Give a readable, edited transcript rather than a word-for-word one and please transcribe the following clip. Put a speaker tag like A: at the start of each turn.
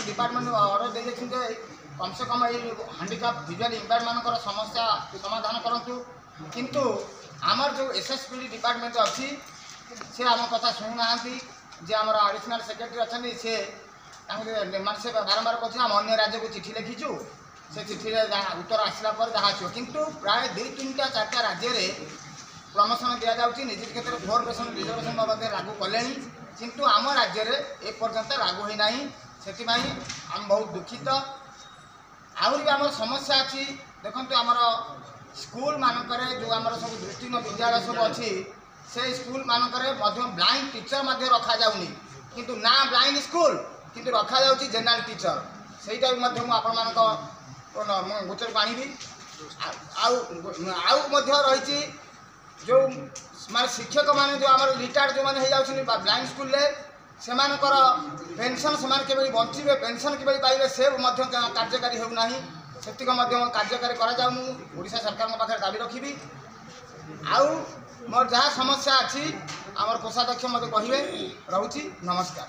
A: Department order दे जे कम से कम ये handicap visual impaired मानकर समस्या समाधान करूँ किंतु आमर जो एसएसपीडी डिपार्टमेंट अच्छी से आम कथा शुणुना जे आम एडिशनल सेक्रेटरी अच्छा से से बारंबार कहते आम अन्य राज्य को चिठी लिखीचु से चिठी उत्तर आसला पर जहाँ आसो किंतु प्राय 2-3-4 राज्य में प्रमोशन दि जाऊँगी निजी क्षेत्र में 4% रिजर्वेशन बाबद लागू कले किंतु आम राज्य में एपर्यंत लागू होना से आम बहुत दुखित आहरी भी आम समस्या अच्छी देखो आमर स्कूल मानक जो आम सब दृष्टिहीन विद्यालय सब अच्छी से स्कूल मानक ब्लाइंड टीचर रखा जाऊनी किंतु ना ब्लाइंड स्कूल किंतु रखा जाऊँगी जेनरल टीचर सहीटा भी आपण गोचर को आनी रही जो माने शिक्षक माने जो आम रिटायर्ड जो मैंने हो ब्लाइंड स्कूल से पेंशन से बचे पेंशन कि पाइबे से कार्यकारी होना सेतिक कार्यकारी करा सरकार पाखे दाबी रखी आउ मोर जहाँ समस्या अच्छी आमर कोषाध्यक्ष मत कहे रोची नमस्कार।